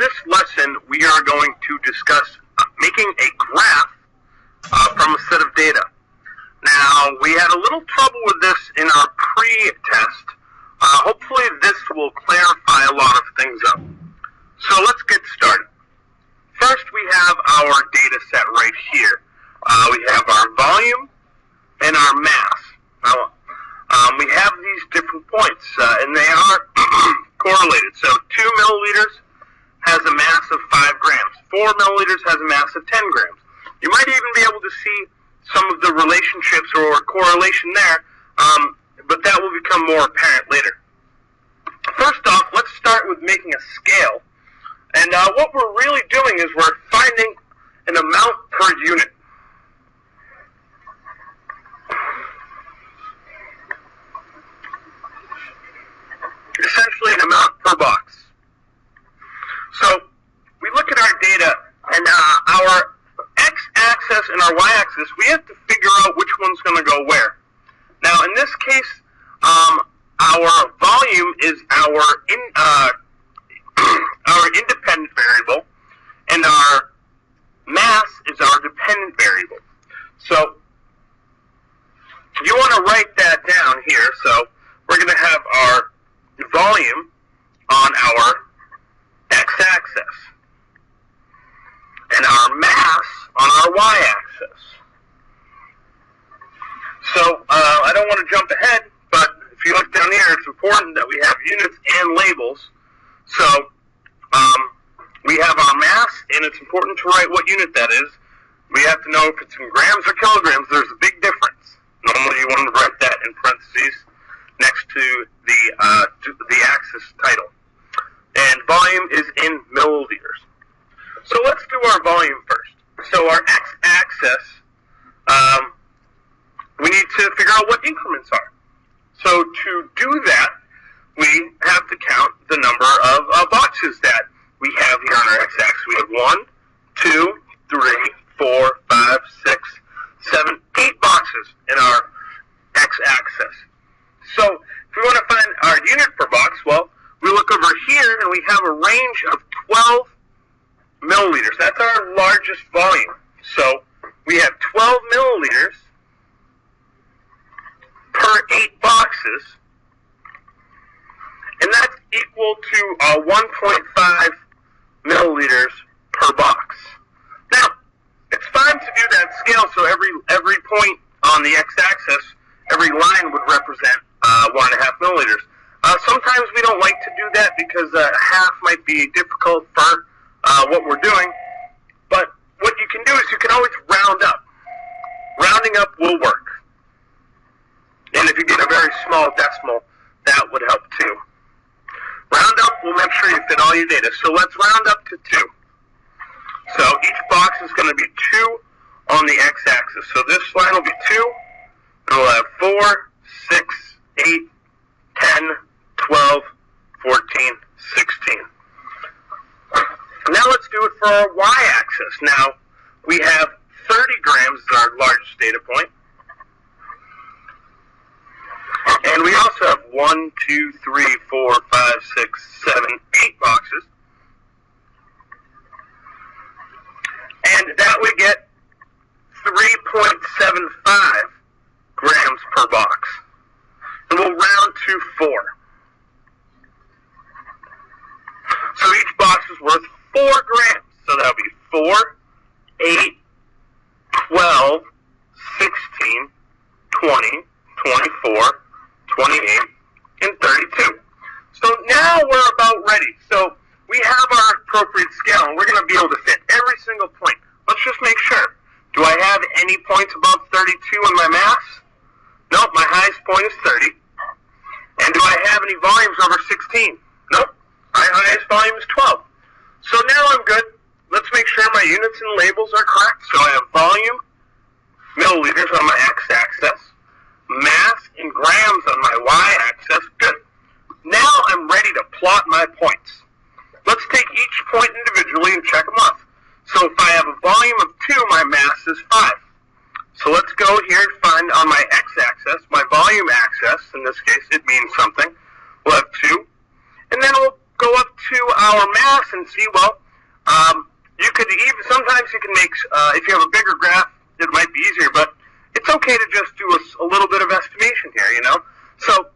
this lesson, we are going to discuss making a graph from a set of data. Now, we had a little trouble with this in our pre-test. Hopefully this will clarify a lot of things up. So let's get started. First, we have our data set right here. We have our volume and our mass. Now, we have these different points, and they are correlated. So 2 milliliters has a mass of 5 grams. 4 milliliters has a mass of 10 grams. You might even be able to see some of the relationships or correlation there, but that will become more apparent later. First off, let's start with making a scale. And what we're really doing is we're finding an amount per unit. Essentially an amount per box. So we look at our data, and our x-axis and our y-axis, we have to figure out which one's going to go where. Now, in this case, our volume is our independent variable, and our mass is our dependent variable. So you want to write that down here. So we're going to have our volume on our x-axis and our mass on our y-axis. So I don't want to jump ahead, but if you look down here, it's important that we have units and labels. So we have our mass, and it's important to write what unit that is. We have to know if it's in grams or kilograms. There's a big difference. Normally you want to write that in parentheses next to the axis title. And volume is in milliliters. So let's do our volume first. So our x-axis, we need to figure out what increments are. So to do that, we have to count the number of boxes that we have here on our x-axis. We have 1, 2, 3, 4, 5, 6, 7, 8 boxes in our x-axis. So if we want to find our unit per box, well, we look over here and we have a range of 12 milliliters. That's our largest volume. So we have 12 milliliters per 8 boxes, and that's equal to 1.5 milliliters per box. Now, it's fine to do that scale, so every point on the x-axis, every line would represent 1.5 milliliters. Sometimes we don't like to do that because half might be difficult for what we're doing, but what you can do is you can always round up. Rounding up will work. And if you get a very small decimal, that would help too. Round up will make sure you fit all your data. So let's round up to 2. So each box is going to be 2 on the x-axis. So this line will be 2, and we'll have 4, 6, 8, 10, 12, 14, 16. Now let's do it for our y-axis. Now, we have 30 grams as our largest data point. And we also have 1, 2, 3, 4, 5, 6, 7, 8 boxes. And that we get 3.75 grams per box. And we'll round to 4. So each box is worth 4 grams. So that'll be 4, 8, 12, 16, 20, 24, 28, and 32. So now we're about ready. So we have our appropriate scale, and we're going to be able to fit every single point. Let's just make sure. Do I have any points above 32 in my mass? Nope, my highest point is 30. And do I have any volumes over 16? Nope, my highest volume is 12. So now I'm good. Let's make sure my units and labels are correct. So I have volume, milliliters on my x-axis, mass in grams on my y-axis. Good. Now I'm ready to plot my points. Let's take each point individually and check them off. So if I have a volume of 2, my mass is 5. So let's go here and find on my x-axis, my volume axis. In this case, it means something. We'll have 2. And then we'll go up to our mass and see, well, you could even, sometimes you can make, if you have a bigger graph, it might be easier, but it's okay to just do a little bit of estimation here, you know? So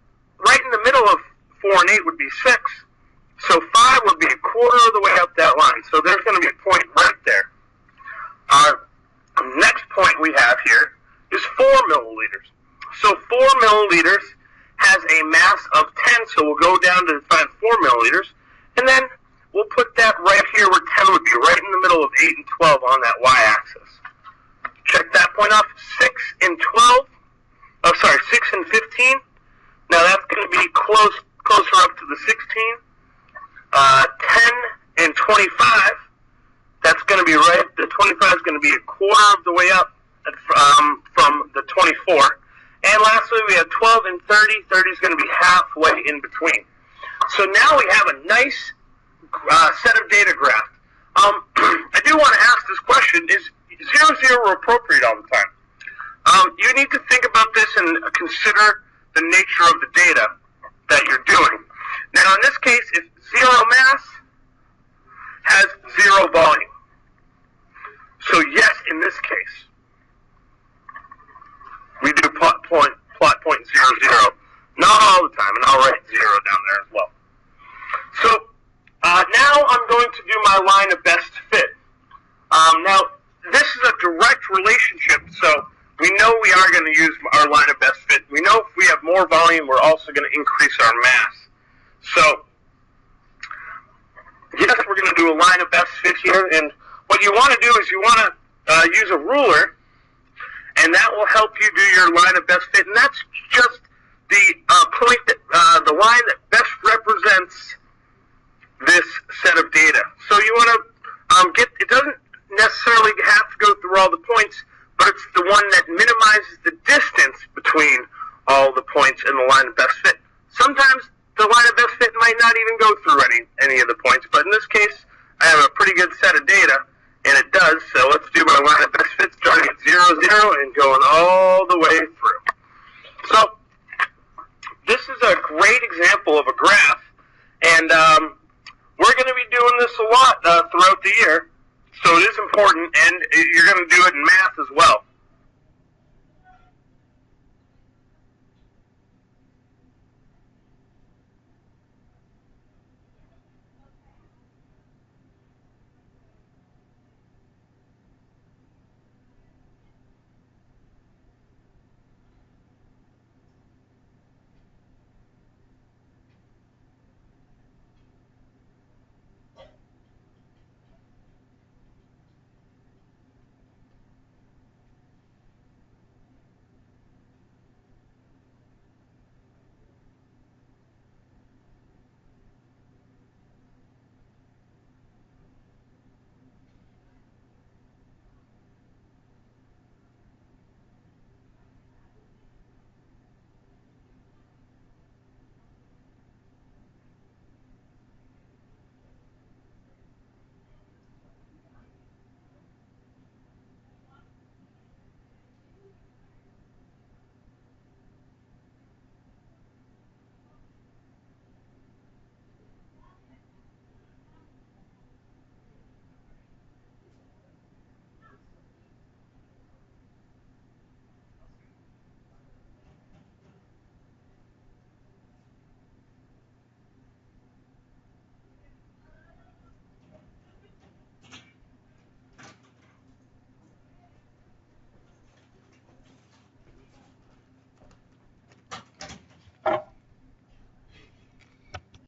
right in the middle of 4 and 8 would be 6. So 5 would be a quarter of the way up that line. So there's going to be a point right there. Our next point we have here is 4 milliliters. So 4 milliliters has a mass of 10, so we'll go down to find 4 milliliters, and then we'll put that right here where 10 would be, right in the middle of 8 and 12 on that y-axis. Check that point off. 6 and 15. Now that's going to be closer up to the 16. 10 and 25. That's going to be right. The 25 is going to be a quarter of the way up from the 24. And lastly, we have 12 and 30. 30 is going to be halfway in between. So now we have a nice set of data graph. I do want to ask this question: is 0, 0 appropriate all the time? You need to think about this and consider the nature of the data that you're doing. Now, in this case, if 0 mass has 0 volume. So yes, in this case, we do plot point 0, 0. Not all the time, and I'll write 0 down there as well. So now I'm going to do my line of best fit. Now, this is a direct relationship, so we know we are going to use our line of best fit. We know if we have more volume, we're also going to increase our mass. So, yes, we're going to do a line of best fit here, and what you want to do is you want to use a ruler, and that will help you do your line of best fit, and that's just the point that the line that best represents this set of data. So you want to it doesn't necessarily have to go through all the points, but it's the one that minimizes the distance between all the points in the line of best fit. Sometimes the line of best fit might not even go through any of the points, but in this case, I have a pretty good set of data, and it does, so let's do my line of best fit starting at 0, 0 and going all the way through. So, this is a great example of a graph, and we're going to be doing this a lot throughout the year, so it is important, and you're going to do it in math as well.